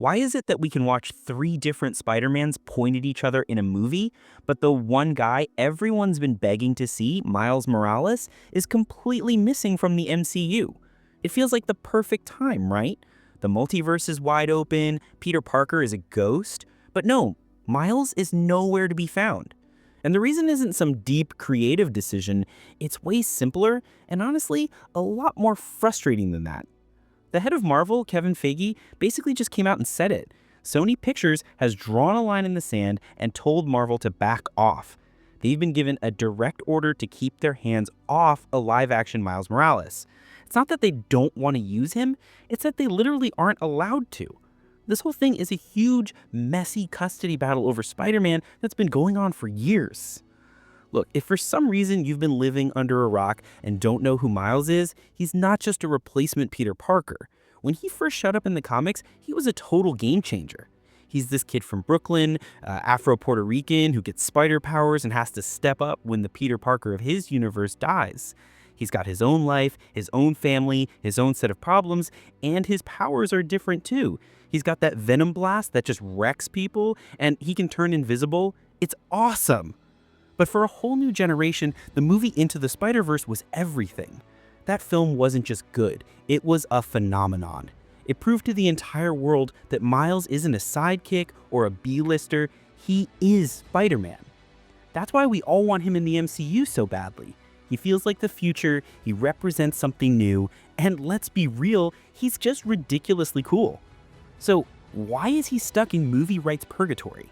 Why is it that we can watch three different Spider-Mans point at each other in a movie, but the one guy everyone's been begging to see, Miles Morales, is completely missing from the MCU? It feels like the perfect time, right? The multiverse is wide open, Peter Parker is a ghost, but no, Miles is nowhere to be found. And the reason isn't some deep creative decision, it's way simpler and honestly, a lot more frustrating than that. The head of Marvel, Kevin Feige, basically just came out and said it. Sony Pictures has drawn a line in the sand and told Marvel to back off. They've been given a direct order to keep their hands off a live-action Miles Morales. It's not that they don't want to use him, it's that they literally aren't allowed to. This whole thing is a huge, messy custody battle over Spider-Man that's been going on for years. Look, if for some reason you've been living under a rock and don't know who Miles is, he's not just a replacement Peter Parker. When he first showed up in the comics, he was a total game changer. He's this kid from Brooklyn, Afro-Puerto Rican, who gets spider powers and has to step up when the Peter Parker of his universe dies. He's got his own life, his own family, his own set of problems, and his powers are different too. He's got that venom blast that just wrecks people, and he can turn invisible. It's awesome! But for a whole new generation, the movie Into the Spider-Verse was everything. That film wasn't just good, it was a phenomenon. It proved to the entire world that Miles isn't a sidekick or a B-lister, he is Spider-Man. That's why we all want him in the MCU so badly. He feels like the future, he represents something new, and let's be real, he's just ridiculously cool. So why is he stuck in movie rights purgatory?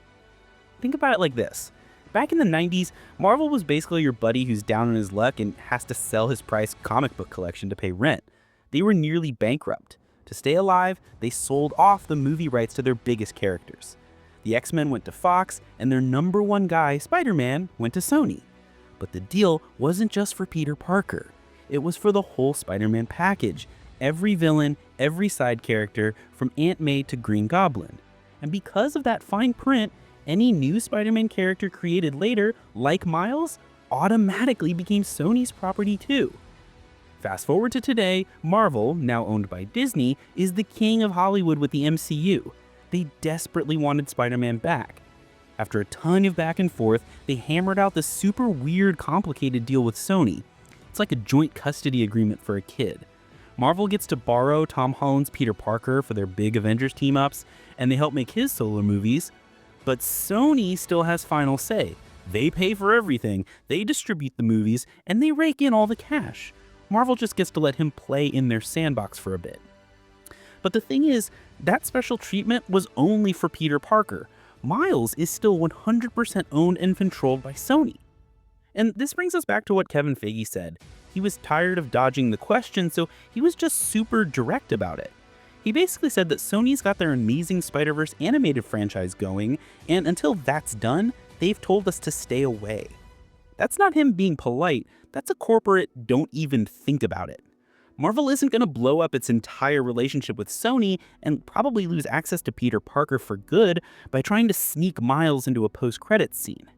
Think about it like this. Back in the 90s, Marvel was basically your buddy who's down on his luck and has to sell his prized comic book collection to pay rent. They were nearly bankrupt. To stay alive, they sold off the movie rights to their biggest characters. The X-Men went to Fox, and their number one guy, Spider-Man, went to Sony. But the deal wasn't just for Peter Parker. It was for the whole Spider-Man package. Every villain, every side character, from Aunt May to Green Goblin. And because of that fine print, any new Spider-Man character created later, like Miles, automatically became Sony's property too. Fast forward to today, Marvel, now owned by Disney, is the king of Hollywood with the MCU. They desperately wanted Spider-Man back. After a ton of back and forth, they hammered out this super weird, complicated deal with Sony. It's like a joint custody agreement for a kid. Marvel gets to borrow Tom Holland's Peter Parker for their big Avengers team-ups, and they help make his solo movies. But Sony still has final say. They pay for everything, they distribute the movies, and they rake in all the cash. Marvel just gets to let him play in their sandbox for a bit. But the thing is, that special treatment was only for Peter Parker. Miles is still 100% owned and controlled by Sony. And this brings us back to what Kevin Feige said. He was tired of dodging the question, so he was just super direct about it. He basically said that Sony's got their amazing Spider-Verse animated franchise going, and until that's done, they've told us to stay away. That's not him being polite, that's a corporate don't even think about it. Marvel isn't going to blow up its entire relationship with Sony and probably lose access to Peter Parker for good by trying to sneak Miles into a post-credits scene.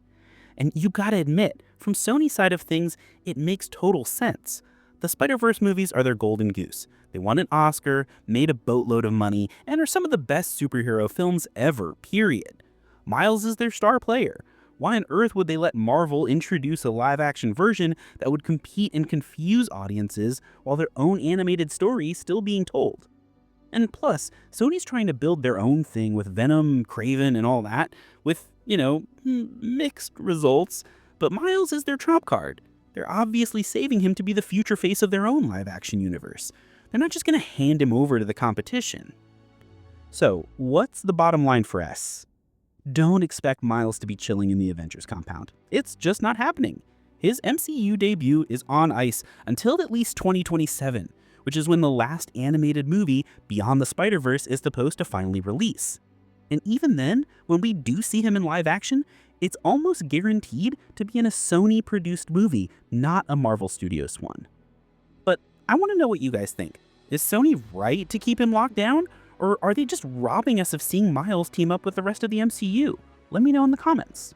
And you gotta admit, from Sony's side of things, it makes total sense. The Spider-Verse movies are their golden goose. They won an Oscar, made a boatload of money, and are some of the best superhero films ever, period. Miles is their star player. Why on earth would they let Marvel introduce a live-action version that would compete and confuse audiences while their own animated story is still being told? And plus, Sony's trying to build their own thing with Venom, Kraven, and all that, with, mixed results, but Miles is their trump card. They're obviously saving him to be the future face of their own live-action universe. They're not just going to hand him over to the competition. So, what's the bottom line for us? Don't expect Miles to be chilling in the Avengers compound. It's just not happening. His MCU debut is on ice until at least 2027, which is when the last animated movie, Beyond the Spider-Verse, is supposed to finally release. And even then, when we do see him in live action, it's almost guaranteed to be in a Sony-produced movie, not a Marvel Studios one. But I want to know what you guys think. Is Sony right to keep him locked down? Or are they just robbing us of seeing Miles team up with the rest of the MCU? Let me know in the comments.